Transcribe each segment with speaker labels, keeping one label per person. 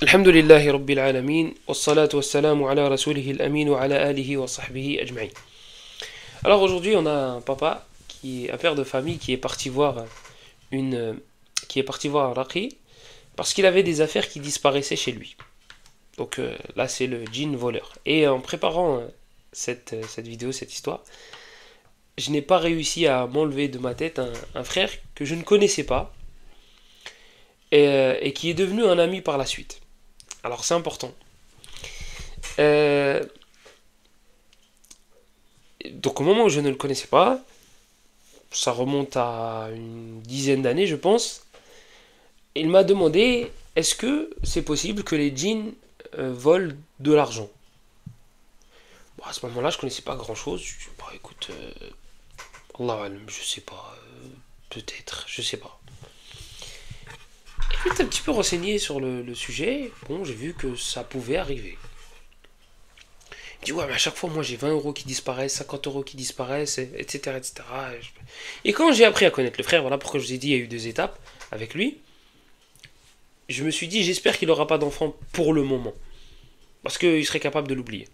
Speaker 1: Alhamdulillahi Rabbil Alamin, wassalatu wassalamu ala rasulihi al-amin wa ala alihi wa sahbihi ajma'in. Alors aujourd'hui, on a un papa, un père de famille, une, qui est parti voir un raqi parce qu'il avait des affaires qui disparaissaient chez lui. Donc là, c'est le djinn voleur. Et en préparant cette vidéo, cette histoire, je n'ai pas réussi à m'enlever de ma tête un frère que je ne connaissais pas et qui est devenu un ami par la suite. Alors c'est important. Euh, donc au moment où je ne le connaissais pas, ça remonte à une dizaine d'années je pense, il m'a demandé est-ce que c'est possible que les djinns volent de l'argent. Bon, à ce moment-là je connaissais pas grand-chose, je dis bah écoute, Allah alam, je sais pas, peut-être, je sais pas. Et puis un petit peu renseigné sur le sujet, bon j'ai vu que ça pouvait arriver. Il dit ouais mais à chaque fois moi j'ai 20 € qui disparaissent, 50 € qui disparaissent, etc. etc. Et quand j'ai appris à connaître le frère, voilà pourquoi je vous ai dit il y a eu 2 étapes avec lui, je me suis dit j'espère qu'il n'aura pas d'enfant pour le moment. Parce qu'il serait capable de l'oublier.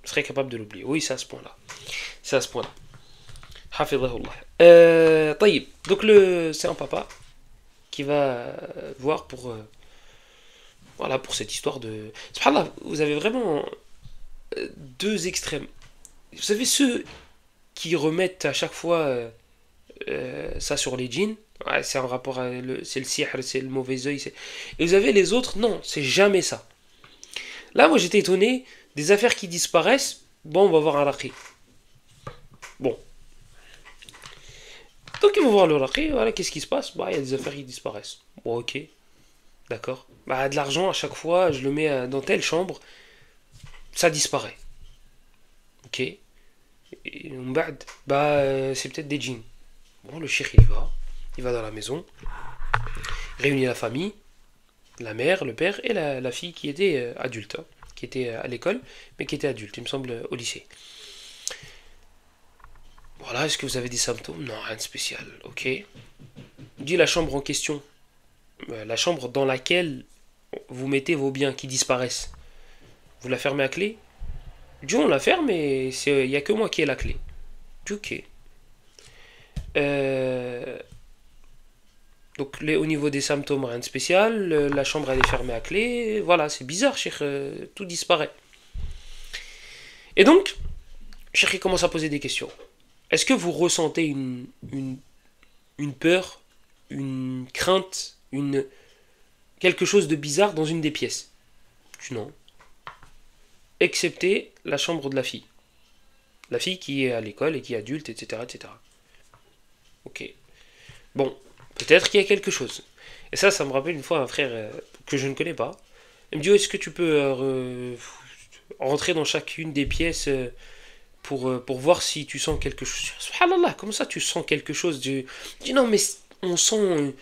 Speaker 1: Il serait capable de l'oublier. Oui, c'est à ce point-là. C'est à ce point-là. Hafidhahullah. Taïb. Donc c'est un papa qui va voir voilà, pour cette histoire de... Subhanallah, vous avez vraiment deux extrêmes. Vous savez, ceux qui remettent à chaque fois ça sur les djinns, ouais, c'est un rapport à c'est le sihr, c'est le mauvais œil. Et vous avez les autres, non, c'est jamais ça. Là, moi j'étais étonné, des affaires qui disparaissent, bon, on va voir un raqi. Bon. Donc ils vont voir le raqi, voilà, qu'est-ce qui se passe. Bah, il y a des affaires qui disparaissent. Bon, ok, d'accord. Bah, de l'argent, à chaque fois, je le mets dans telle chambre, ça disparaît. Ok. Et bah, c'est peut-être des djinns. Bon, le shir il va dans la maison, réunit la famille, la mère, le père et la fille qui était adulte, hein, qui était à l'école, mais qui était adulte, il me semble, au lycée. Voilà, est-ce que vous avez des symptômes? Non, rien de spécial, ok. Dit la chambre en question, la chambre dans laquelle vous mettez vos biens qui disparaissent. Vous la fermez à clé? Dit on la ferme et il n'y a que moi qui ai la clé. Dit ok. Euh, Donc au niveau des symptômes, rien de spécial. La chambre elle est fermée à clé. Voilà, c'est bizarre, Cheikh, tout disparaît. Et donc, Cheikh commence à poser des questions. Est-ce que vous ressentez une peur, une crainte, quelque chose de bizarre dans une des pièces? Non. Excepté la chambre de la fille. La fille qui est à l'école et qui est adulte, etc. etc. Ok. Bon, peut-être qu'il y a quelque chose. Et ça me rappelle une fois un frère que je ne connais pas. Il me dit, oh, est-ce que tu peux rentrer dans chacune des pièces pour voir si tu sens quelque chose? Subhanallah, comment ça tu sens quelque chose? Je dis, non, mais on sent...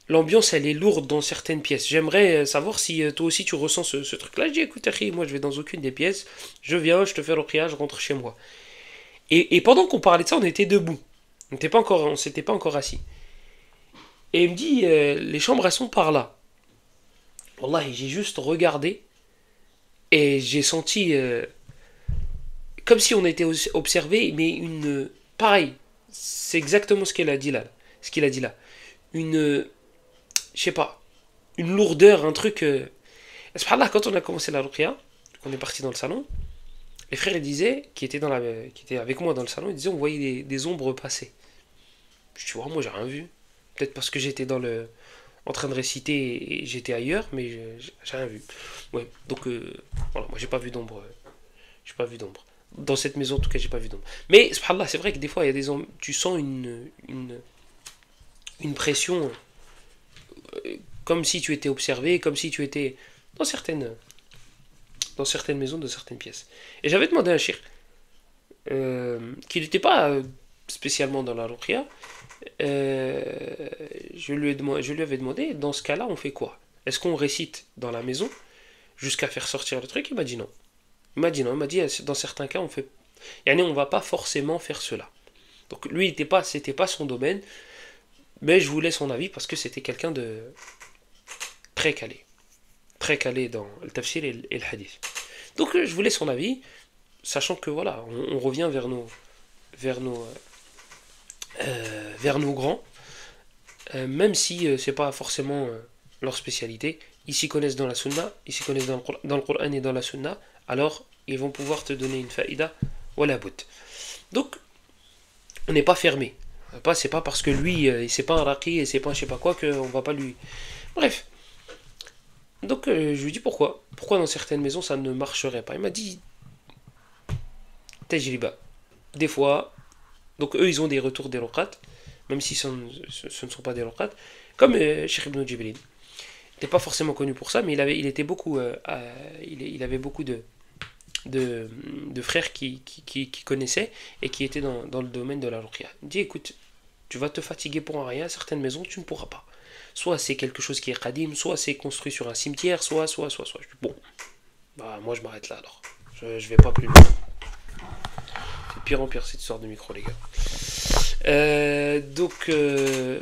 Speaker 1: l'ambiance, elle est lourde dans certaines pièces. J'aimerais savoir si toi aussi tu ressens ce truc-là. Je dis, écoute, Harry, moi je vais dans aucune des pièces. Je viens, je te fais le prière, je rentre chez moi. Et pendant qu'on parlait de ça, on était debout. On s'était pas encore assis. Et il me dit, les chambres, elles sont par là. Wallah, j'ai juste regardé et j'ai senti comme si on était observé, mais pareil, c'est exactement ce qu'elle a dit là. Ce qu'il a dit là. Je sais pas, une lourdeur, un truc. Subhanallah, quand on a commencé la ruqya, qu'on est parti dans le salon, les frères ils disaient, qui étaient avec moi dans le salon, ils disaient on voyait des ombres passer. Je dis, moi j'ai rien vu. Peut-être parce que j'étais en train de réciter et j'étais ailleurs, mais j'ai rien vu. Ouais, donc voilà, moi j'ai pas vu d'ombre. J'ai pas vu d'ombre. Dans cette maison, en tout cas, j'ai pas vu d'ombre. Mais, subhanallah, c'est vrai que des fois, il y a des ombres. Tu sens une pression comme si tu étais observé, comme si tu étais dans dans certaines maisons, dans certaines pièces. Et j'avais demandé à un shir qui n'était pas spécialement dans la ruqya. Je lui avais demandé, dans ce cas-là, on fait quoi? Est-ce qu'on récite dans la maison jusqu'à faire sortir le truc? Il m'a dit non. Il m'a dit non, il m'a dit dans certains cas, on va pas forcément faire cela. Donc lui, c'était pas son domaine, mais je voulais son avis parce que c'était quelqu'un de très calé. Très très calé dans le tafsir et le hadith. Donc je voulais son avis, sachant que voilà, on revient vers nos, vers nos grands, même si c'est pas forcément leur spécialité, ils s'y connaissent dans la sunna, ils s'y connaissent dans le Coran et dans la sunna, alors ils vont pouvoir te donner une faïda, wala bout. Donc, on n'est pas fermé. C'est pas parce que lui, c'est pas un raqi et c'est pas un je sais pas quoi qu'on va pas lui. Bref. Donc, je lui dis pourquoi. Pourquoi dans certaines maisons ça ne marcherait pas. Il m'a dit, tajriba. Des fois, donc eux ils ont des retours des ruqat, même si ce ne sont pas des ruqat, comme Cheikh Ibn Jibril. Il n'était pas forcément connu pour ça, mais il était beaucoup, il avait beaucoup de frères qui connaissaient et qui étaient dans le domaine de la ruqya. Il dit écoute, tu vas te fatiguer pour un rien, certaines maisons tu ne pourras pas. Soit c'est quelque chose qui est qadim, soit c'est construit sur un cimetière, soit. Je dis, bon, bah moi je m'arrête là alors. Je vais pas plus loin. C'est de pire en pire cette histoire de micro, les gars. Donc, je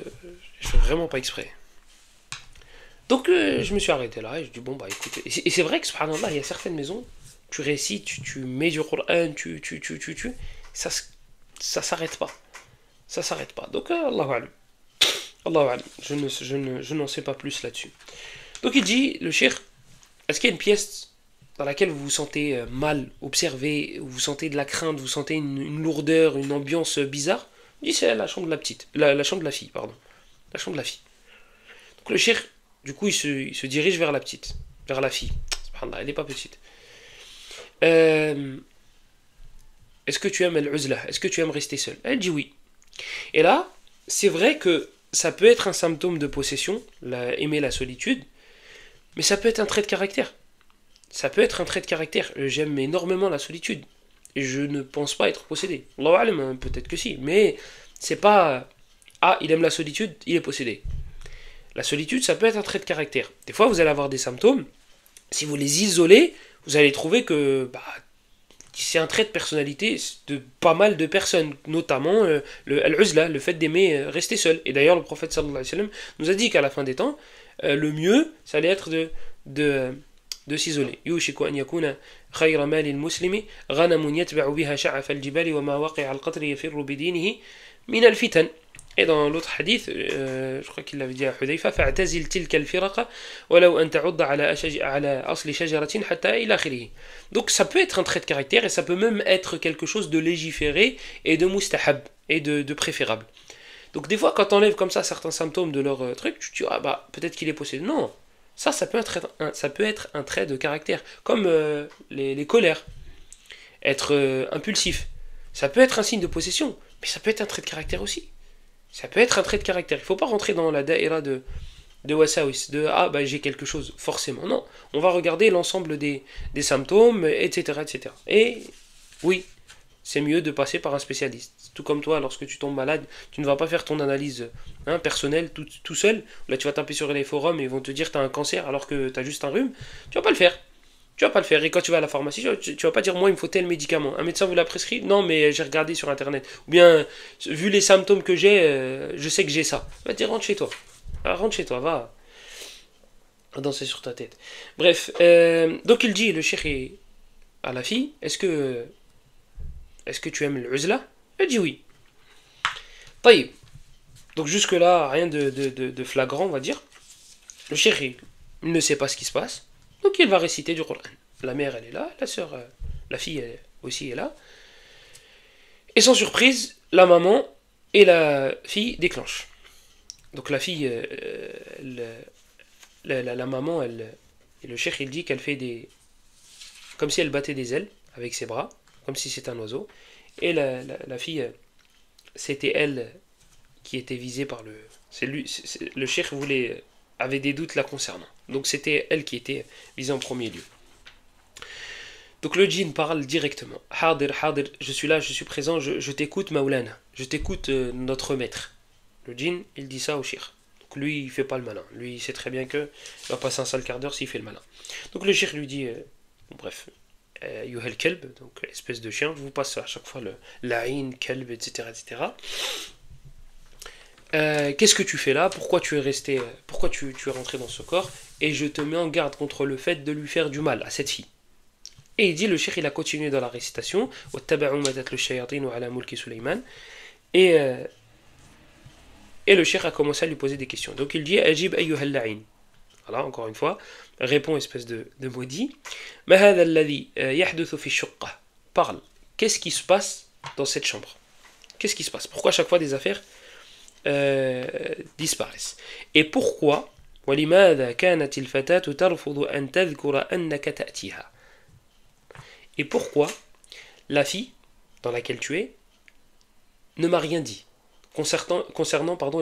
Speaker 1: fais vraiment pas exprès. Donc je me suis arrêté là et je dis bon bah écoute, et c'est vrai que subhanallah il y a certaines maisons, tu récites, tu mets du Coran, ça s'arrête pas. Ça s'arrête pas. Donc Allahu Alam. Allahu Alam. Je n'en sais pas plus là-dessus. Donc il dit, le cheikh, est-ce qu'il y a une pièce dans laquelle vous vous sentez mal, observé, vous sentez de la crainte, vous sentez une lourdeur, une ambiance bizarre? Il dit c'est la chambre de la petite, la chambre de la fille, pardon. La chambre de la fille. Donc le cheikh, du coup, il se dirige vers la petite, vers la fille. Subhanallah, elle n'est pas petite. Est-ce que tu aimes al-uzla? Est-ce que tu aimes rester seule? Elle dit oui. Et là, c'est vrai que ça peut être un symptôme de possession, aimer la solitude, mais ça peut être un trait de caractère. Ça peut être un trait de caractère. J'aime énormément la solitude. Et je ne pense pas être possédé. Allahu alam, peut-être que si. Mais c'est pas... Ah, il aime la solitude, il est possédé. La solitude, ça peut être un trait de caractère. Des fois, vous allez avoir des symptômes. Si vous les isolez, vous allez trouver que c'est un trait de personnalité de pas mal de personnes, notamment al-uzla, le fait d'aimer rester seul. Et d'ailleurs, le prophète sallallahu alayhi wa sallam nous a dit qu'à la fin des temps, le mieux, ça allait être de s'isoler. Yushiku an yakuna khayra mali al-muslimi ghanamun yatba'u biha sha'af al-jibali wa ma waqi'a al-qatri yafirru bidinihi min al-fitan. Et dans l'autre hadith, je crois qu'il l'avait dit à Hudayfa, فَاعْتَزِلْ تِلْكَ الْفِرَقَ وَلَوْ أَنْ تَعُضَّ على أصل شجرة حتى إلى آخره. Donc ça peut être un trait de caractère et ça peut même être quelque chose de légiféré et de mustahab et de préférable. Donc des fois quand on enlève comme ça certains symptômes de leur truc, tu te dis ah bah peut-être qu'il est possédé. Non, ça peut être un trait de caractère, comme les colères, être impulsif. Ça peut être un signe de possession, mais ça peut être un trait de caractère aussi. Ça peut être un trait de caractère. Il ne faut pas rentrer dans la daïra de Wasawis, j'ai quelque chose, forcément. Non, on va regarder l'ensemble des symptômes, etc., etc. Et oui, c'est mieux de passer par un spécialiste. Tout comme toi, lorsque tu tombes malade, tu ne vas pas faire ton analyse personnelle tout seul. Là, tu vas taper sur les forums et ils vont te dire que tu as un cancer alors que tu as juste un rhume. Tu vas pas le faire. Tu vas pas le faire. Et quand tu vas à la pharmacie, tu vas pas dire moi il me faut tel médicament. Un médecin vous l'a prescrit? Non, mais j'ai regardé sur internet. Ou bien, vu les symptômes que j'ai, je sais que j'ai ça. Va te dire rentre chez toi. Rentre chez toi, va danser sur ta tête. Bref, donc il dit, le cheikh à la fille, est-ce que tu aimes l'uzla? Elle dit oui. Taïb. Donc jusque là, rien de flagrant, on va dire. Le cheikh, il ne sait pas ce qui se passe. Donc il va réciter du Coran. La mère elle est là, la fille elle aussi est là. Et sans surprise, la maman et la fille déclenchent. Donc la fille, la maman, et le cheikh il dit qu'elle fait comme si elle battait des ailes avec ses bras, comme si c'était un oiseau. Et la fille, c'était elle qui était visée par le cheikh avait des doutes la concernant. Donc c'était elle qui était visée en premier lieu. Donc le djinn parle directement. Hadir, je suis là, je suis présent, je t'écoute Maulana. Je t'écoute notre maître. Le djinn, il dit ça au cheikh. Donc lui, il fait pas le malin. Lui, il sait très bien que il va passer un sale quart d'heure s'il fait le malin. Donc le cheikh lui dit, bref, Yuhel Kelb, donc espèce de chien, je vous passe à chaque fois le La'in, Kelb, etc. etc. Qu'est-ce que tu fais là? Pourquoi tu es rentré dans ce corps? et je te mets en garde contre le fait de lui faire du mal à cette fille. Et il dit, le cheikh il a continué dans la récitation, et, et le cheikh a commencé à lui poser des questions. Donc il dit, Ajib ayyuhal la'in. Voilà, encore une fois, répond espèce de maudit. Ma hadha alladhi yahduthu fi shuqqa. Parle. Qu'est-ce qui se passe dans cette chambre? Qu'est-ce qui se passe? Pourquoi à chaque fois des affaires disparaissent? Et pourquoi ولماذا كانت الفتاة ترفض أن تذكر أنك تأتيها? Et pourquoi la fille dans laquelle tu es ne m'a rien dit concernant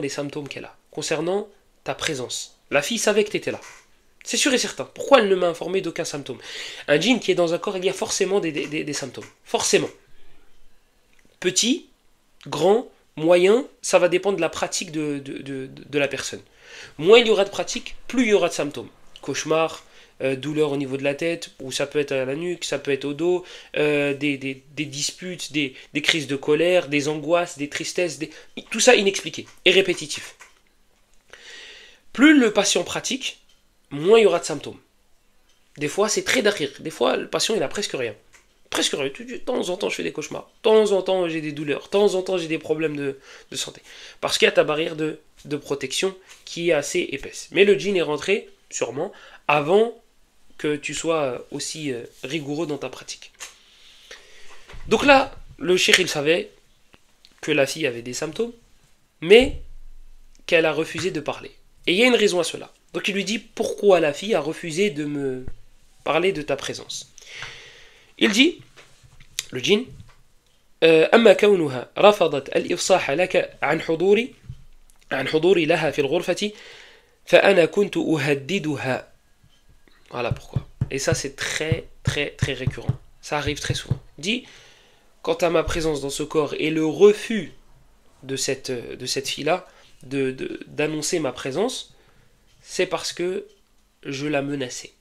Speaker 1: les symptômes qu'elle a, concernant ta présence? La fille savait que tu étais là. C'est sûr et certain. Pourquoi elle ne m'a informé d'aucun symptôme? Un djinn qui est dans un corps, il y a forcément des symptômes. Forcément. Petit, grand, moyen, ça va dépendre de la pratique de la personne. Moins il y aura de pratique, plus il y aura de symptômes. Cauchemar, douleur au niveau de la tête, ou ça peut être à la nuque, ça peut être au dos, des disputes, des crises de colère, des angoisses, des tristesses, tout ça inexpliqué et répétitif. Plus le patient pratique, moins il y aura de symptômes. Des fois, c'est très dakhir. Des fois, le patient, il a presque rien. Presque rien. De temps en temps, je fais des cauchemars. De temps en temps, j'ai des douleurs. De temps en temps, j'ai des problèmes de santé. Parce qu'il y a ta barrière de protection qui est assez épaisse. Mais le djinn est rentré, sûrement, avant que tu sois aussi rigoureux dans ta pratique. Donc là, le cheikh, il savait que la fille avait des symptômes, mais qu'elle a refusé de parler. Et il y a une raison à cela. Donc il lui dit, pourquoi la fille a refusé de me parler de ta présence? Il dit, le djinn, أما كونها رفضت الإفصاح لك عن حضوري لها في الغرفة فأنا كنت أهددها. Voilà pourquoi. Et ça c'est très très très récurrent. Ça arrive très souvent. Il dit, quant à ma présence dans ce corps et le refus de cette fille-là d'annoncer ma présence, c'est parce que je la menaçais.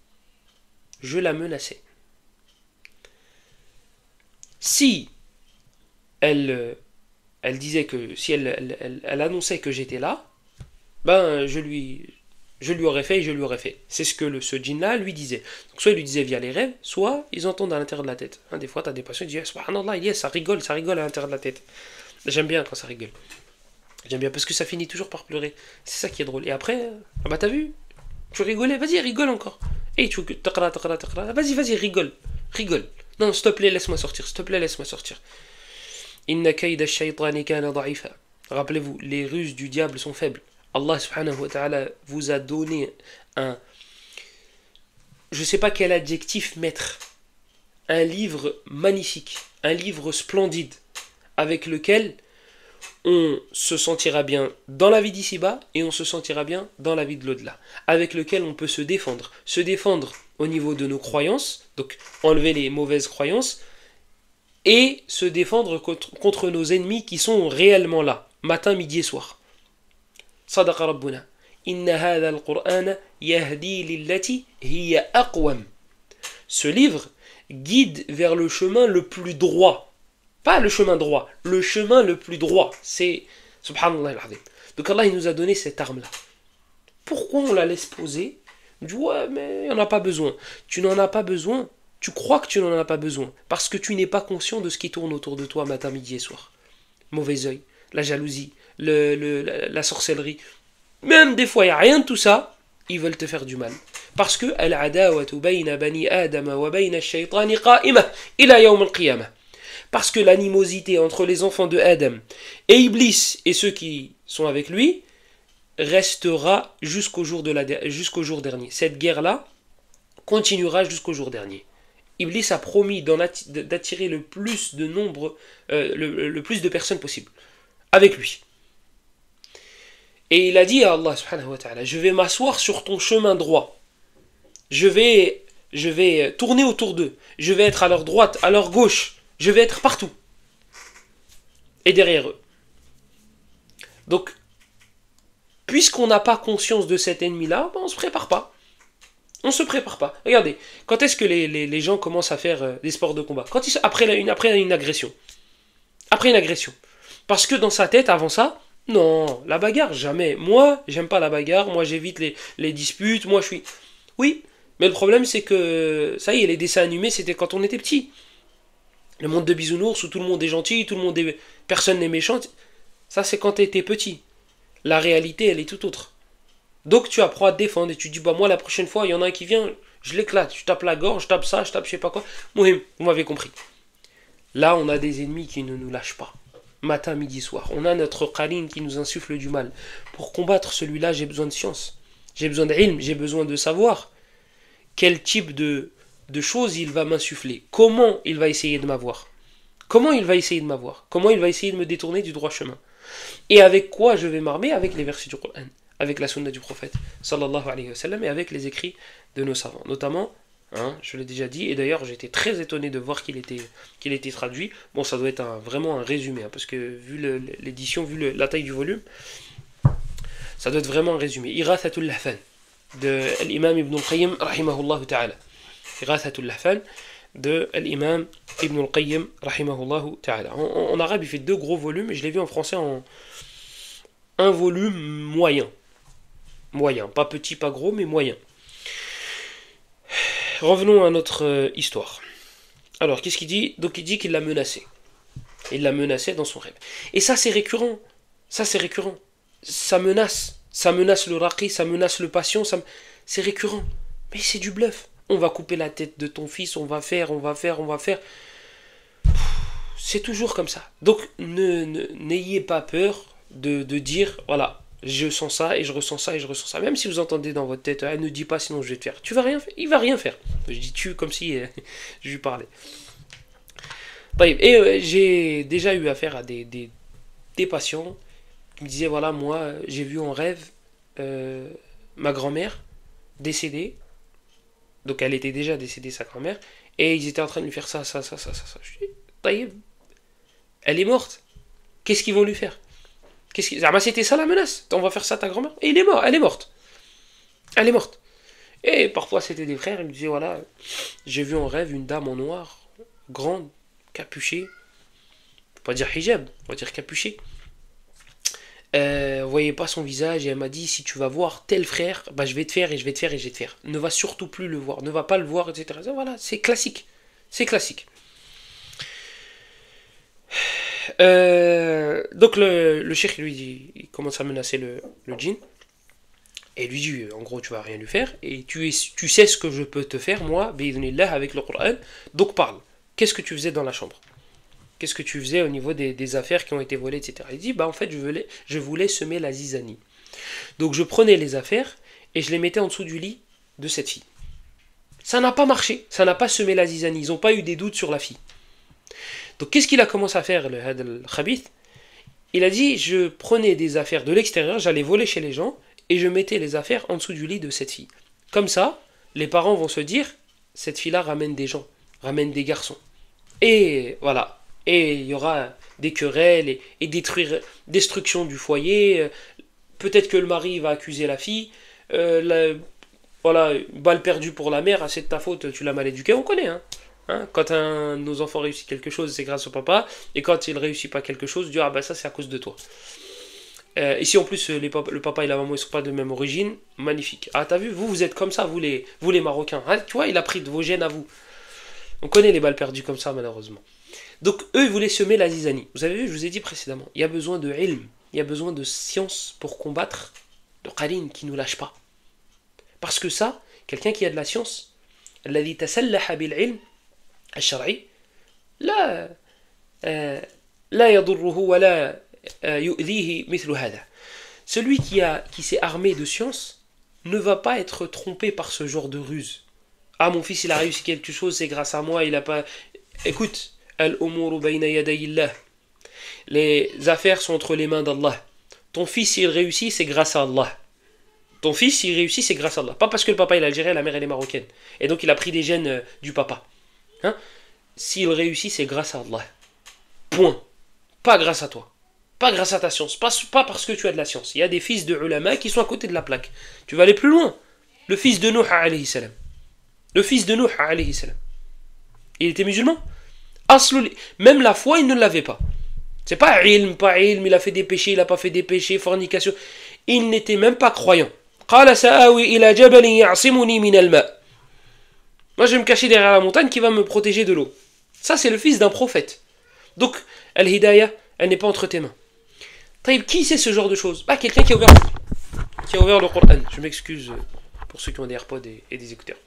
Speaker 1: Je la menaçais. Si elle disait que, si elle annonçait que j'étais là, ben je lui aurais fait et je lui aurais fait. C'est ce que ce djinn-là lui disait. Donc soit il lui disait via les rêves, soit ils entendent à l'intérieur de la tête. Des fois, tu as des patients qui disent subhanallah, yes, ça rigole à l'intérieur de la tête. J'aime bien quand ça rigole. J'aime bien parce que ça finit toujours par pleurer. C'est ça qui est drôle. Et après, bah t'as vu? Tu rigolais, vas-y, rigole encore. Et tu taqra, vas-y, rigole. Non, s'il te plaît, laisse-moi sortir. Inna kayda ash-shaytani kana da'ifa. Rappelez-vous, les ruses du diable sont faibles. Allah subhanahu wa ta'ala vous a donné je sais pas quel adjectif mettre, un livre magnifique, un livre splendide, avec lequel on se sentira bien dans la vie d'ici-bas et on se sentira bien dans la vie de l'au-delà, avec lequel on peut se défendre au niveau de nos croyances, donc enlever les mauvaises croyances, et se défendre contre nos ennemis qui sont réellement là, matin, midi et soir. Sadaqa Rabbuna. Inna hadha al-Qur'ana yahdi lillati hiya aqwam. Ce livre guide vers le chemin le plus droit. Pas le chemin droit, le chemin le plus droit. C'est subhanallah al-azim. Donc Allah il nous a donné cette arme-là. Pourquoi on la laisse poser? On dit ouais mais il n'y en a pas besoin. Tu n'en as pas besoin. Tu crois que tu n'en as pas besoin. Parce que tu n'es pas conscient de ce qui tourne autour de toi matin, midi et soir. Mauvais œil, la jalousie, la sorcellerie. Même des fois il n'y a rien de tout ça. Ils veulent te faire du mal. Parce que al-adawatu bayna bani adama wa bayna ash-shaytani qa'imah ila yawm al-qiyamah. Parce que l'animosité entre les enfants de Adam et Iblis et ceux qui sont avec lui restera jusqu'au jour dernier. Cette guerre-là continuera jusqu'au jour dernier. Iblis a promis d'attirer le plus de nombre, le plus de personnes possible avec lui. Et il a dit à Allah subhanahu wa ta'ala, je vais m'asseoir sur ton chemin droit. Je vais tourner autour d'eux. Je vais être à leur droite, à leur gauche. Je vais être partout. Et derrière eux. Donc, puisqu'on n'a pas conscience de cet ennemi-là, on ne se prépare pas. On ne se prépare pas. Regardez, quand est-ce que les gens commencent à faire des sports de combat? Après une agression. Après une agression. Parce que dans sa tête, avant ça, non, la bagarre, jamais. Moi, j'aime pas la bagarre. Moi, j'évite les disputes. Moi, je suis... Oui, mais le problème c'est que, ça y est, les dessins animés c'était quand on était petit. Le monde de bisounours où tout le monde est gentil, personne n'est méchant, ça c'est quand tu étais petit. La réalité elle est tout autre. Donc tu apprends à te défendre et tu dis bah moi la prochaine fois il y en a un qui vient, je l'éclate, je tape la gorge, je tape ça, je tape je sais pas quoi. Mouhim, vous m'avez compris. Là on a des ennemis qui ne nous lâchent pas. Matin, midi, soir. On a notre qarine qui nous insuffle du mal. Pour combattre celui-là j'ai besoin de science. J'ai besoin d'ilm, j'ai besoin de savoir quel type de choses il va m'insuffler. Comment il va essayer de m'avoir. Comment il va essayer de m'avoir. Comment il va essayer de me détourner du droit chemin. Et avec quoi je vais m'armer? Avec les versets du Coran, avec la sunna du prophète, sallallahu alayhi wa sallam, et avec les écrits de nos savants. Notamment, je l'ai déjà dit, et d'ailleurs j'étais très étonné de voir qu'il était traduit. Bon, ça doit être vraiment un résumé, parce que vu l'édition, vu la taille du volume, ça doit être vraiment un résumé. Irathatul Lahfan, de l'imam Ibn al-Qayyim, rahimahullah ta'ala. Irathatul Lahfan, de l'imam Ibn al-Qayyim, rahimahullah ta'ala. En arabe, il fait 2 gros volumes, et je l'ai vu en français en un volume moyen. Moyen, pas petit, pas gros, mais moyen. Revenons à notre histoire. Alors, qu'est-ce qu'il dit? Donc il dit qu'il l'a menacé. Il l'a menacé dans son rêve. Et ça, c'est récurrent. Ça menace. Ça menace le raqi, ça menace le patient. C'est récurrent. Mais c'est du bluff. On va couper la tête de ton fils, on va faire. C'est toujours comme ça. Donc, n'ayez pas peur de dire, voilà, je sens ça et je ressens ça et je ressens ça. Même si vous entendez dans votre tête, ne dis pas sinon je vais te faire. Tu vas rien faire. Il va rien faire. Je dis tu comme si je lui parlais. Et j'ai déjà eu affaire à des patients qui me disaient voilà, moi j'ai vu en rêve ma grand-mère décédée. Donc elle était déjà décédée, sa grand-mère, et ils étaient en train de lui faire ça. Je dis Taïb, elle est morte. Qu'est-ce qu'ils vont lui faire? C'était ça la menace. On va faire ça à ta grand-mère. Et elle est morte. Elle est morte. Et parfois c'était des frères, ils me disaient voilà, j'ai vu en rêve une dame en noir, grande, capuchée. Faut pas dire hijab, on va dire capuchée. Voyez pas son visage et elle m'a dit si tu vas voir tel frère, bah je vais te faire et je vais te faire et je vais te faire. Ne va surtout plus le voir, ne va pas le voir, etc. Voilà, c'est classique. C'est classique. Donc le cheikh lui dit, il commence à menacer le djinn et lui dit en gros tu vas rien lui faire et tu sais ce que je peux te faire moi bi'idhnillah avec le Coran, donc parle. Qu'est-ce que tu faisais dans la chambre? Qu'est-ce que tu faisais au niveau des affaires qui ont été volées, etc. Il dit bah en fait je voulais semer la zizanie. Donc je prenais les affaires et je les mettais en dessous du lit de cette fille. Ça n'a pas marché, ça n'a pas semé la zizanie, ils n'ont pas eu des doutes sur la fille. Donc qu'est-ce qu'il a commencé à faire, le had al-khabith? Il a dit, je prenais des affaires de l'extérieur, j'allais voler chez les gens, et je mettais les affaires en dessous du lit de cette fille. Comme ça, les parents vont se dire, cette fille-là ramène des gens, ramène des garçons. Et voilà. Et il y aura des querelles et destruction du foyer. Peut-être que le mari va accuser la fille. Voilà, balle perdue pour la mère, c'est de ta faute, tu l'as mal éduqué, on connaît, quand un de nos enfants réussit quelque chose, c'est grâce au papa, et quand il réussit pas quelque chose, Dieu, ah bah ça c'est à cause de toi. Et si en plus le papa et la maman ils sont pas de même origine, magnifique. Ah t'as vu, vous êtes comme ça, vous les Marocains. Tu vois, il a pris de vos gènes à vous. On connaît les balles perdues comme ça malheureusement. Donc eux ils voulaient semer la zizanie. Vous avez vu, je vous ai dit précédemment, il y a besoin de ilm, il y a besoin de science pour combattre le qarine qui nous lâche pas. Parce que ça, quelqu'un qui a de la science, الذي تسلح بالعلم الشرعي لا يضره ولا يؤذيه مثل هذا. Celui qui s'est armé de science ne va pas être trompé par ce genre de ruse. Ah, mon fils il a réussi quelque chose, c'est grâce à moi, il a pas. Écoute, al-umuru bayna yadayillah. Les affaires sont entre les mains d'Allah. Ton fils s'il réussit, c'est grâce à Allah. Ton fils s'il réussit, c'est grâce à Allah. Pas parce que le papa il est algérien, la mère elle est marocaine. Et donc il a pris des gènes du papa. S'il réussit, c'est grâce à Allah. Point. Pas grâce à toi. Pas grâce à ta science. Pas parce que tu as de la science. Il y a des fils de ulama qui sont à côté de la plaque. Tu vas aller plus loin. Le fils de Nuh alayhi salam. Le fils de Nuh alayhi salam. Il était musulman. Même la foi, il ne l'avait pas. C'est pas ilm, il a fait des péchés, il a pas fait des péchés, fornication. Il n'était même pas croyant. قال سآوي إلى جبل يعصمني من الماء. Moi, je vais me cacher derrière la montagne qui va me protéger de l'eau. Ça, c'est le fils d'un prophète. Donc, Al-Hidayah, elle n'est pas entre tes mains. Taïb, qui c'est ce genre de choses? Bah, quelqu'un qui a ouvert le Coran. Je m'excuse pour ceux qui ont des AirPods et des écouteurs.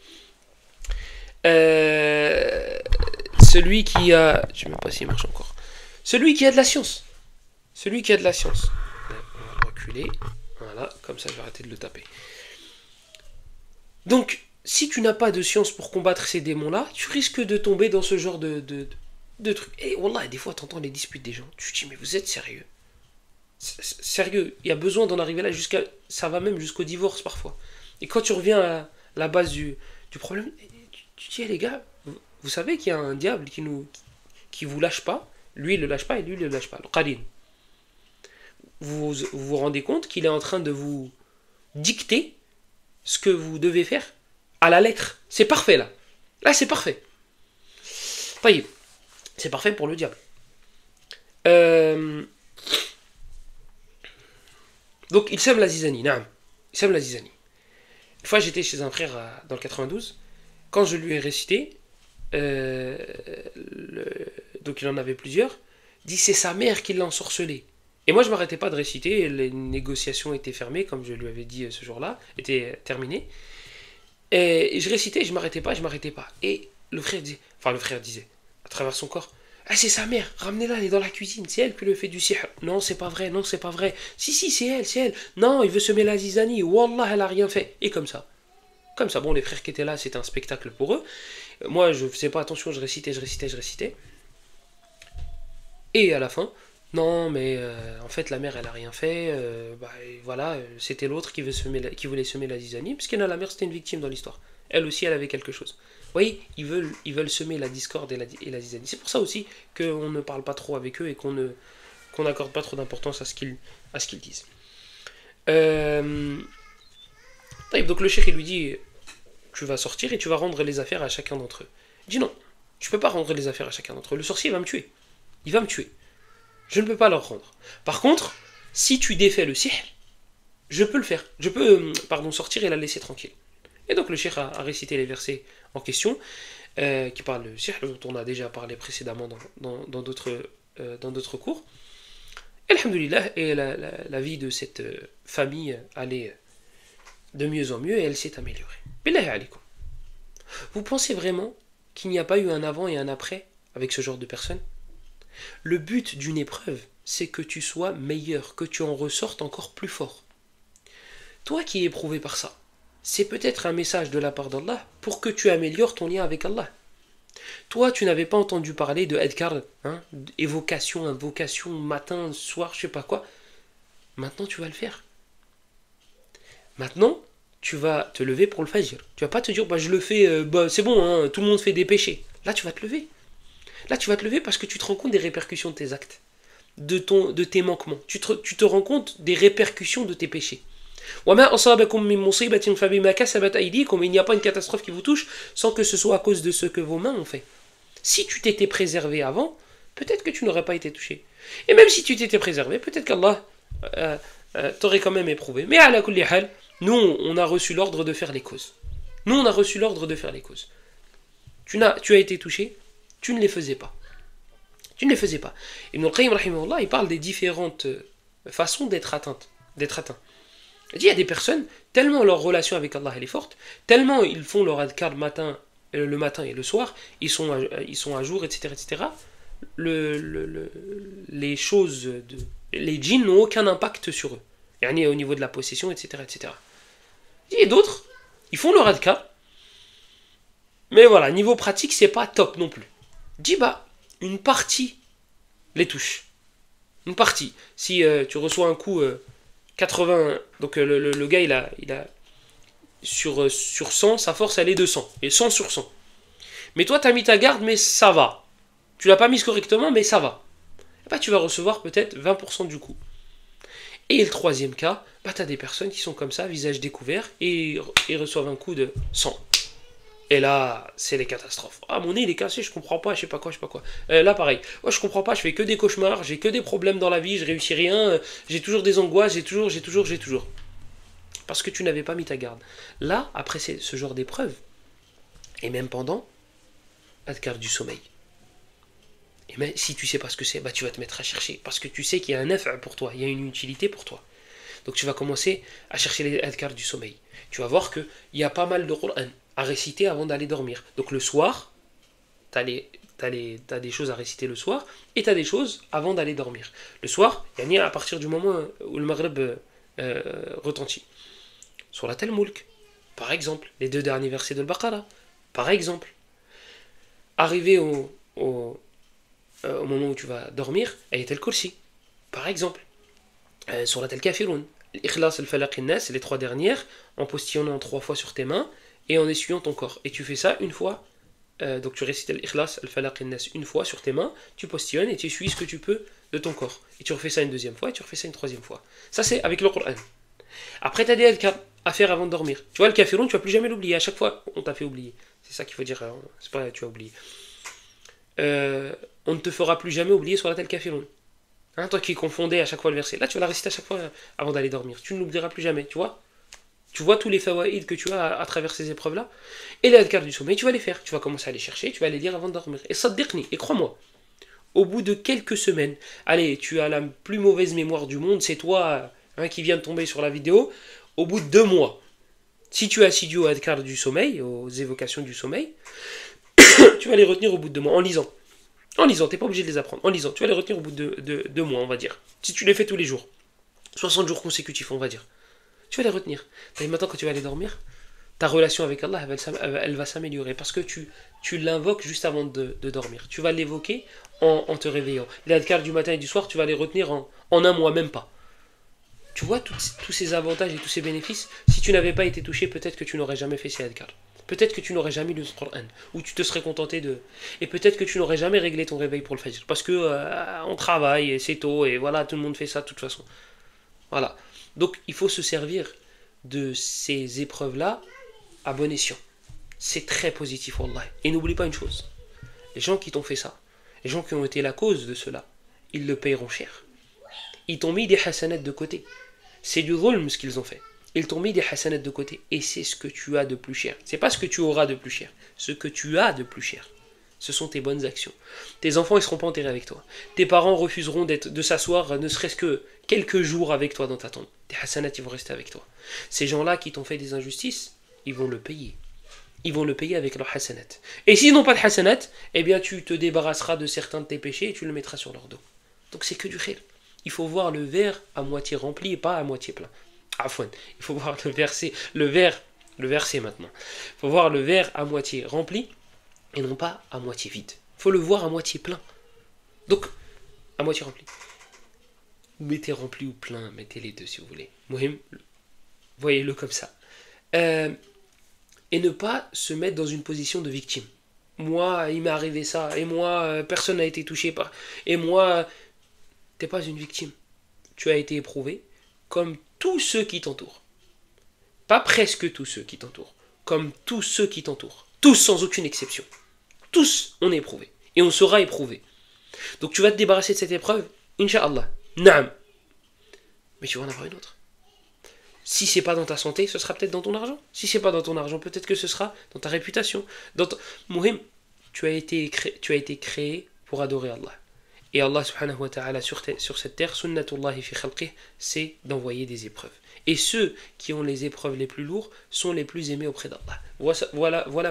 Speaker 1: Celui qui a... Je ne sais même pas s'il marche encore. Celui qui a de la science. Celui qui a de la science. On va le reculer. Voilà, comme ça je vais arrêter de le taper. Donc, si tu n'as pas de science pour combattre ces démons-là, tu risques de tomber dans ce genre de trucs. Et wallah, des fois tu entends les disputes des gens. Tu te dis, mais vous êtes sérieux? Sérieux, il y a besoin d'en arriver là jusqu'à... Ça va même jusqu'au divorce parfois. Et quand tu reviens à la base du problème, tu dis, les gars, vous savez qu'il y a un diable qui vous lâche pas. Lui, il le lâche pas et lui, il le lâche pas. Le qarin. Vous rendez compte qu'il est en train de vous dicter ce que vous devez faire à la lettre. C'est parfait là. Là, c'est parfait. C'est parfait pour le diable. Donc, il sème la zizanie. Naam. Il sème la zizanie. Une fois, j'étais chez un frère dans le 92. Quand je lui ai récité, donc il en avait plusieurs, dit c'est sa mère qui l'a ensorcelé. Et moi je m'arrêtais pas de réciter, les négociations étaient fermées, comme je lui avais dit ce jour-là, étaient terminées. Et je récitais, je m'arrêtais pas. Et le frère disait, à travers son corps, ah c'est sa mère, ramenez-la, elle est dans la cuisine, c'est elle qui le fait du sihr. Non c'est pas vrai. Si c'est elle. Non, il veut semer la zizanie, wallah elle a rien fait. Et comme ça, bon les frères qui étaient là, c'était un spectacle pour eux. Moi je faisais pas attention, je récitais. Et à la fin, non mais en fait la mère elle a rien fait, voilà, c'était l'autre qui voulait semer la zizanie, puisqu'elle la mère c'était une victime dans l'histoire. Elle aussi elle avait quelque chose. Vous voyez, ils veulent semer la discorde et la zizanie. C'est pour ça aussi qu'on ne parle pas trop avec eux et qu'on n'accorde pas trop d'importance à ce qu'ils disent. Donc le cheikh il lui dit, tu vas sortir et tu vas rendre les affaires à chacun d'entre eux. Il dit non, je peux pas rendre les affaires à chacun d'entre eux. Le sorcier va me tuer. Il va me tuer. Je ne peux pas leur rendre. Par contre, si tu défais le sihr, je peux le faire. Je peux, sortir et la laisser tranquille. Et donc le cheikh a récité les versets en question, qui parlent du sihr, dont on a déjà parlé précédemment dans d'autres cours. Et alhamdoulilah, et la vie de cette famille allait de mieux en mieux et elle s'est améliorée. Billahi alaykoum. Vous pensez vraiment qu'il n'y a pas eu un avant et un après avec ce genre de personnes? Le but d'une épreuve, c'est que tu sois meilleur, que tu en ressortes encore plus fort. Toi qui es éprouvé par ça, c'est peut-être un message de la part d'Allah pour que tu améliores ton lien avec Allah. Toi, tu n'avais pas entendu parler de adkar, évocation, invocation, matin, soir, je sais pas quoi. Maintenant, tu vas le faire. Maintenant, tu vas te lever pour le fajr. Tu vas pas te dire, je le fais, c'est bon, tout le monde fait des péchés. Là, tu vas te lever. Là, tu vas te lever parce que tu te rends compte des répercussions de tes actes, de tes manquements. Tu te rends compte des répercussions de tes péchés. Il n'y a pas une catastrophe qui vous touche sans que ce soit à cause de ce que vos mains ont fait. Si tu t'étais préservé avant, peut-être que tu n'aurais pas été touché. Et même si tu t'étais préservé, peut-être qu'Allah t'aurait quand même éprouvé. Mais à la kulli hal, nous, on a reçu l'ordre de faire les causes. Tu as été touché, tu ne les faisais pas. Ibn al-Qayyim, rahimahullah, il parle des différentes façons d'être atteint. Il dit, il y a des personnes, tellement leur relation avec Allah elle est forte, tellement ils font leur adhkar le matin et le soir, ils sont à jour, etc. Les djinns n'ont aucun impact sur eux. Yani au niveau de la possession, etc. Et d'autres, ils font leur adhkar, mais voilà, niveau pratique, c'est pas top non plus. Dis une partie les touche. Une partie. Si tu reçois un coup 80, donc le gars il a sur 100, sa force elle est de 100. Et 100 sur 100. Mais toi t'as mis ta garde, mais ça va. Tu l'as pas mise correctement, mais ça va. Et tu vas recevoir peut-être 20% du coup. Et le troisième cas, t'as des personnes qui sont comme ça, visage découvert, et reçoivent un coup de 100. Et là, c'est les catastrophes. Ah, mon nez, il est cassé, je comprends pas, je sais pas quoi. Là, pareil. Moi, je comprends pas, je fais que des cauchemars, j'ai que des problèmes dans la vie, je réussis rien, j'ai toujours des angoisses, j'ai toujours. parce que tu n'avais pas mis ta garde. Là, après ce genre d'épreuve, et même pendant, adhkar du sommeil. Et même si tu sais pas ce que c'est, bah tu vas te mettre à chercher, parce que tu sais qu'il y a un nafa pour toi, il y a une utilité pour toi. Donc tu vas commencer à chercher les adhkar du sommeil. Tu vas voir qu'il y a pas mal de Qur'an à réciter avant d'aller dormir. Donc le soir, t'as des choses à réciter le soir, et t'as des choses avant d'aller dormir. Le soir, à partir du moment où le Maghreb retentit. Sur la Tel Moulk, par exemple, les 2 derniers versets de Al-Baqarah, par exemple. Arrivé au moment où tu vas dormir, Ayat al-Kursi, par exemple. Sur la Tel Kafirun, l'Ikhlas, al-Falaq et Nas, les 3 dernières, en postillonnant 3 fois sur tes mains et en essuyant ton corps. Et tu fais ça une fois. Donc tu récites l'Ikhlas, al-Falaq et Nas une fois sur tes mains, tu postillonnes et tu essuies ce que tu peux de ton corps. Et tu refais ça une 2e fois et tu refais ça une 3e fois. Ça c'est avec le Coran. Après tu as des adhkar à faire avant de dormir. Tu vois le Kafirun, tu vas plus jamais l'oublier. À chaque fois, on t'a fait oublier. C'est ça qu'il faut dire. C'est pas tu as oublié. On ne te fera plus jamais oublier sur la Tel Kafirun. Hein, toi qui confondais à chaque fois le verset. Là, tu vas la réciter à chaque fois avant d'aller dormir. Tu ne l'oublieras plus jamais, tu vois. Tu vois tous les fawaïd que tu as à travers ces épreuves-là. Et les adhkar du sommeil, tu vas les faire. Tu vas commencer à les chercher, tu vas les lire avant de dormir. Et saddiqni, et crois-moi, au bout de quelques semaines, allez, tu as la plus mauvaise mémoire du monde, c'est toi qui viens de tomber sur la vidéo, au bout de 2 mois, si tu es assidu aux adhkar du sommeil, aux évocations du sommeil, tu vas les retenir au bout de 2 mois en lisant. En lisant, t'es pas obligé de les apprendre. En lisant, tu vas les retenir au bout de 2 mois, on va dire. Si tu les fais tous les jours, 60 jours consécutifs, on va dire. Tu vas les retenir. Et maintenant, quand tu vas aller dormir, ta relation avec Allah, elle va s'améliorer. Parce que tu l'invoques juste avant de dormir. Tu vas l'évoquer en te réveillant. Les adhkar du matin et du soir, tu vas les retenir en 1 mois, même pas. Tu vois tous ces avantages et tous ces bénéfices. Si tu n'avais pas été touché, peut-être que tu n'aurais jamais fait ces adhkar. Peut-être que tu n'aurais jamais lu le Coran, ou tu te serais contenté de... Et peut-être que tu n'aurais jamais réglé ton réveil pour le Fajr, parce que on travaille, et c'est tôt, et voilà, tout le monde fait ça de toute façon. Voilà. Donc il faut se servir de ces épreuves-là à bon escient. C'est très positif, wallah. Et n'oublie pas une chose, les gens qui t'ont fait ça, les gens qui ont été la cause de cela, ils le payeront cher. Ils t'ont mis des hasanats de côté. C'est du dhulm ce qu'ils ont fait. Ils t'ont mis des hasanats de côté. Et c'est ce que tu as de plus cher. C'est pas ce que tu auras de plus cher. Ce que tu as de plus cher. Ce sont tes bonnes actions. Tes enfants ne seront pas enterrés avec toi. Tes parents refuseront de s'asseoir ne serait-ce que quelques jours avec toi dans ta tombe. Tes hasanats, ils vont rester avec toi. Ces gens-là qui t'ont fait des injustices, ils vont le payer. Ils vont le payer avec leurs hasanats. Et s'ils n'ont pas de hasanats, eh bien tu te débarrasseras de certains de tes péchés et tu le mettras sur leur dos. Donc c'est que du khir. Il faut voir le verre à moitié rempli et pas à moitié plein. Afouane. Il faut voir le verset maintenant. Il faut voir le verre à moitié rempli et non pas à moitié vide. Il faut le voir à moitié plein. Donc, à moitié rempli. Mettez rempli ou plein, mettez les deux si vous voulez. Mohim, voyez-le comme ça. Et ne pas se mettre dans une position de victime. Moi, il m'est arrivé ça, et moi, personne n'a été touché par... Et moi, t'es pas une victime. Tu as été éprouvé, comme tous ceux qui t'entourent. Pas presque tous ceux qui t'entourent. Comme tous ceux qui t'entourent. Tous sans aucune exception. Tous, on est éprouvé. Et on sera éprouvé. Donc tu vas te débarrasser de cette épreuve, Inch'Allah. Naam. Mais tu vas en avoir une autre. Si c'est pas dans ta santé, ce sera peut-être dans ton argent. Si c'est pas dans ton argent, peut-être que ce sera dans ta réputation. Mouhim, tu as été créé pour adorer Allah. Et Allah subhanahu wa ta'ala sur cette terre, sunnatullahi fi khalqih, c'est d'envoyer des épreuves. Et ceux qui ont les épreuves les plus lourdes sont les plus aimés auprès d'Allah.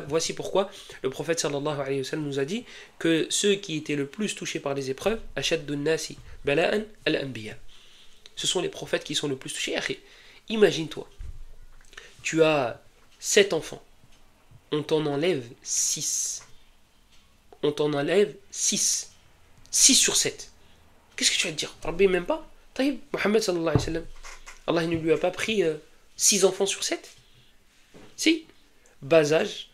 Speaker 1: Voici pourquoi le prophète sallallahu alayhi wa sallam nous a dit que ceux qui étaient le plus touchés par les épreuves, ashaddun nasi bala'an al-anbiya. Ce sont les prophètes qui sont le plus touchés. Imagine-toi, tu as 7 enfants, on t'en enlève 6. On t'en enlève 6. 6 sur 7. Qu'est-ce que tu vas te dire? Rabbi, même pas. Taïb, Mohammed sallallahu alayhi wa sallam, Allah ne lui a pas pris 6 enfants sur 7. Si. Bas âge,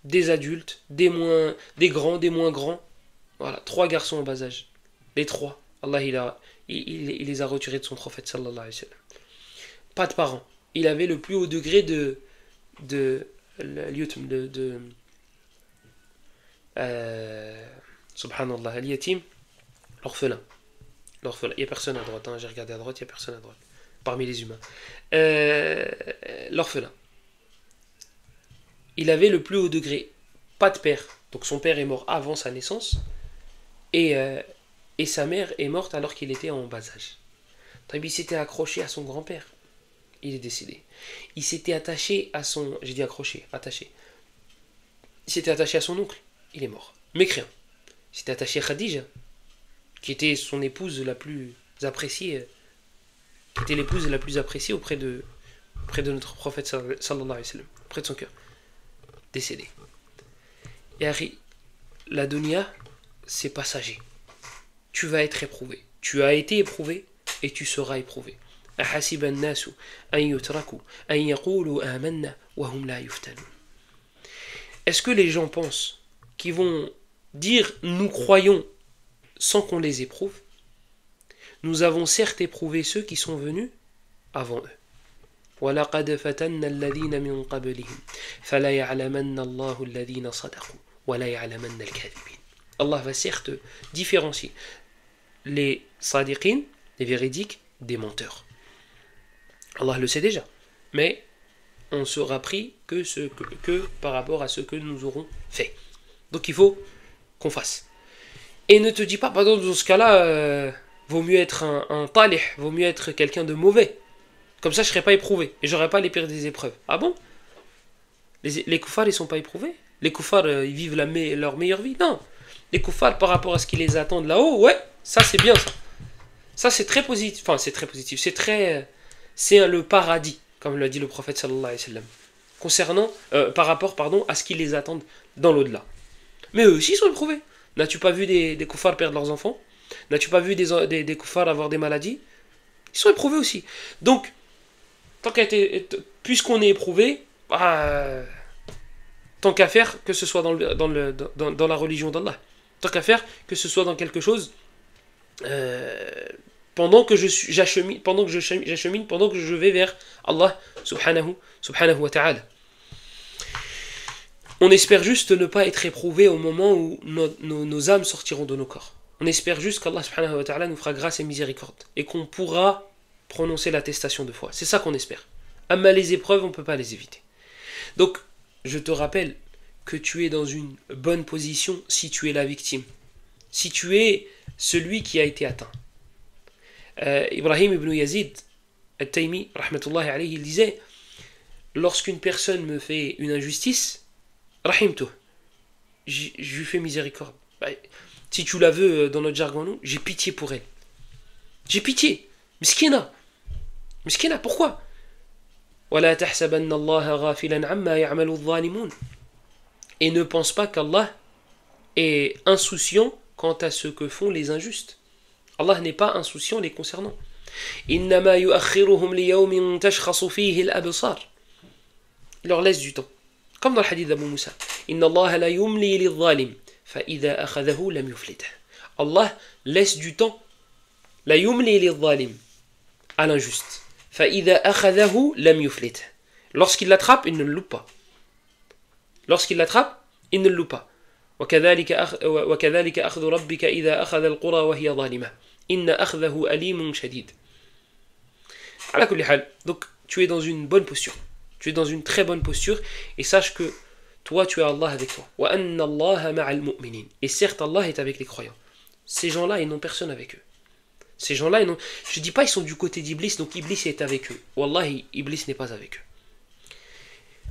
Speaker 1: des adultes, des grands, des moins grands. Voilà, 3 garçons en bas âge. Les 3. Allah, il les a retirés de son prophète sallallahu alayhi wa sallam. Pas de parents. Il avait le plus haut degré subhanallah, al-yatim, l'orphelin. Il n'y a personne à droite, hein. J'ai regardé à droite, il n'y a personne à droite. parmi les humains. L'orphelin. Il avait le plus haut degré, pas de père. Donc son père est mort avant sa naissance. Et sa mère est morte alors qu'il était en bas âge. Il s'était accroché à son grand-père. Il est décédé. Il s'était attaché à son... J'ai dit accroché, attaché. Il s'était attaché à son oncle. Il est mort. Mécréant. Il s'était attaché à Khadija, qui était son épouse la plus appréciée, qui était l'épouse la plus appréciée auprès de notre prophète sallallahu alayhi wa sallam, auprès de son cœur. Décédé. Et Harry, la dunya, c'est passager. Tu vas être éprouvé. Tu as été éprouvé et tu seras éprouvé. أحسب الناس أن يتركوا أن يقولوا آمنا وهم لا يفتنون. Est-ce que les gens pensent qu'ils vont dire nous croyons sans qu'on les éprouve? Nous avons certes éprouvé ceux qui sont venus avant eux. وَلَقَدْ فَتَنَّا الَّذِينَ مِنْ قَبْلِهِمْ فَلَيَعْلَمَنَّ اللَّهُ الَّذِينَ صَدَقُوا وَلَيَعْلَمَنَّ الْكَاذِبِينَ. Allah va certes différencier les sadiqin, les véridiques, des menteurs. Allah le sait déjà, mais on sera pris que par rapport à ce que nous aurons fait. Donc il faut qu'on fasse. Et ne te dis pas, pardon, dans ce cas-là, vaut mieux être un talih, vaut mieux être quelqu'un de mauvais. Comme ça, je ne serais pas éprouvé et je n'aurais pas les pires des épreuves. Ah bon? Les koufars, ils ne sont pas éprouvés? Les koufars, ils vivent leur meilleure vie? Non. Les koufars, par rapport à ce qui les attend de là-haut, ouais, ça c'est bien ça. Ça c'est très positif. Enfin, c'est très positif. C'est le paradis, comme l'a dit le prophète sallallahu alayhi wa sallam. Concernant, par rapport, à ce qui les attend dans l'au-delà. Mais eux aussi sont éprouvés. N'as-tu pas vu des koufars perdre leurs enfants? N'as-tu pas vu des koufars avoir des maladies? Ils sont éprouvés aussi. Donc, puisqu'on est éprouvé, tant qu'à faire que ce soit dans la religion d'Allah, tant qu'à faire que ce soit dans quelque chose, pendant que j'achemine, pendant que je vais vers Allah subhanahu wa ta'ala. On espère juste ne pas être éprouvé au moment où nos âmes sortiront de nos corps. On espère juste qu'Allah subhanahu wa ta'ala nous fera grâce et miséricorde et qu'on pourra prononcer l'attestation de foi. C'est ça qu'on espère. Amma les épreuves, on ne peut pas les éviter. Donc, je te rappelle que tu es dans une bonne position si tu es la victime. Si tu es celui qui a été atteint. Ibrahim ibn Yazid al-Taymi, rahmatullahi alayhi, il disait: lorsqu'une personne me fait une injustice, rahimtu, je lui fais miséricorde. Si tu la veux dans notre jargon, nous, j'ai pitié pour elle. J'ai pitié. Miskina, pourquoi? وَلَا تَحْسَبَنَّ اللَّهَ غَافِلًا عَمَّا يَعْمَلُ الظَّالِمُونَ. Et ne pense pas qu'Allah est insouciant quant à ce que font les injustes. Allah n'est pas insouciant les concernant. إِنَّمَا يُؤَخِّرُهُمْ لِيَوْمٍ تَشْخَصُ فِيهِ الْأَبْصَارِ. Il leur laisse du temps. Comme dans le hadith d'Abu Moussa. إِنَّ اللَّهَ لَا يُمْلِي لِلظَّالِمِ فَإِذَا أَخَذَهُ لَمْ يُفْلِتْهُ. Allah laisse du temps. لَا يُمْلِي لِلظَّالِمِ, à l'injuste. فَإِذَا أَخَذَهُ لَمْ يُفْلِتْهُ. Lorsqu'il l'attrape, il ne le loupe pas. Lorsqu'il l'attrape, il ne le loupe pas. وكذلك أخذ ربك إذا أخذ القرى وهي ظالمة إن أخذه أليم شديد. على كل حال, donc tu es dans une bonne posture. Tu es dans une très bonne posture et sache que toi tu as Allah avec toi. وأن الله مع المؤمنين. Et certes Allah est avec les croyants. Ces gens-là ils n'ont personne avec eux. Ces gens-là ils n'ont... Je dis pas ils sont du côté d'Iblis, donc Iblis est avec eux. Wallahi Iblis n'est pas avec eux.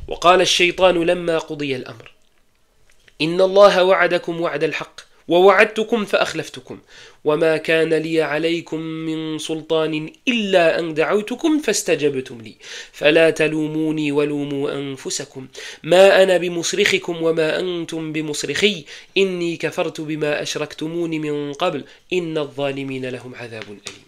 Speaker 1: وقال الشيطان لما قضي الأمر إن الله وعدكم وعد الحق ووعدتكم فأخلفتكم وما كان لي عليكم من سلطان إلا أن دعوتكم فاستجبتم لي فلا تلوموني ولوموا أنفسكم ما أنا بمصرخكم وما أنتم بمصرخي إني كفرت بما أشركتموني من قبل إن الظالمين لهم عذاب أليم.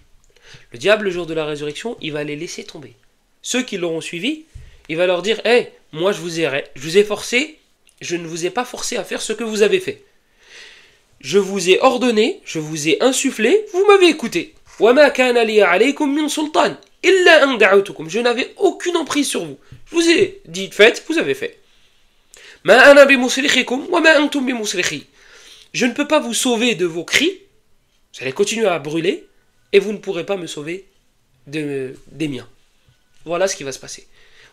Speaker 1: Le diable, le jour de la résurrection, il va les laisser tomber. Ceux qui l'auront suivi, il va leur dire: hey, moi je vous ai forcé, je ne vous ai pas forcé à faire ce que vous avez fait. Je vous ai ordonné, je vous ai insufflé, vous m'avez écouté. وَمَا كَانَ لِيَ عَلَيْكُمْ مِنْ سُلْطَانٍ إِلَّا أَنْ دَعَوْتُكُمْ. Je n'avais aucune emprise sur vous. Je vous ai dit faites, vous avez fait. مَا أَنَا بِمُصْرِخِكُمْ وَمَا أَنْتُمْ بِمُصْرِخِي. Je ne peux pas vous sauver de vos cris. Vous allez continuer à brûler et vous ne pourrez pas me sauver des miens. Voilà ce qui va se passer.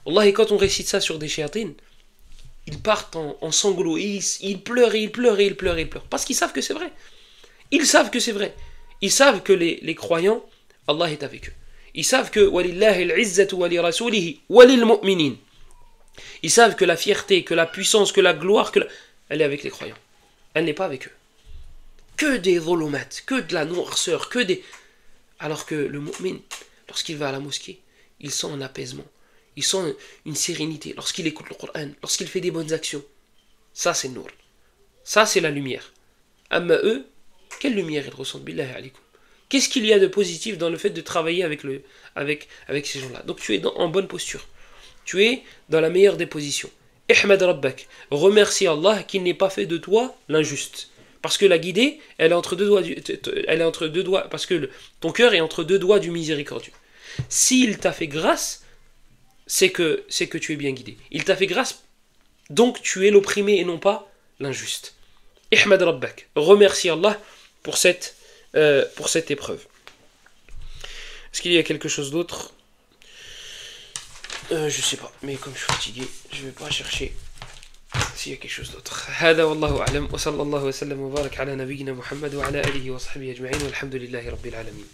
Speaker 1: Wallah, et quand on récite ça sur des shéatines, ils partent en sanglots, ils pleurent, ils pleurent, ils pleurent, ils pleurent. Parce qu'ils savent que c'est vrai. Ils savent que c'est vrai. Ils savent que les croyants, Allah est avec eux. Ils savent que وَلِلَّهِ الْعِزَّةُ وَلِرَسُولِهِ وَلِلْمُؤْمِنِينَ. Ils savent que la fierté, que la puissance, que la gloire, elle est avec les croyants. Elle n'est pas avec eux. Que des volumat, que de la noirceur, que des... Alors que le mu'min, lorsqu'il va à la mosquée, il sent un apaisement. Il sent une sérénité. Lorsqu'il écoute le Coran, lorsqu'il fait des bonnes actions. Ça, c'est le nour. Ça, c'est la lumière. Amma eux, quelle lumière ils ressentent, billahi alaykoum. Qu'est-ce qu'il y a de positif dans le fait de travailler avec ces gens-là? Donc tu es en bonne posture. Tu es dans la meilleure des positions. Ihmad Rabbak. Remercie Allah qu'il n'ait pas fait de toi l'injuste. Parce que la guidée, elle est entre deux doigts, parce que ton cœur est entre deux doigts du miséricordieux. S'il t'a fait grâce, c'est que tu es bien guidé. Il t'a fait grâce, donc tu es l'opprimé et non pas l'injuste. Ihmad Rabbak. Remercie Allah pour cette épreuve. Est-ce qu'il y a quelque chose d'autre? Je sais pas, mais comme je suis fatigué, je vais pas chercher s'il y a quelque chose d'autre. هذا والله أعلم وصلى الله وسلم وبارك على نبينا محمد وعلى آله وصحبه أجمعين والحمد لله رب العالمين.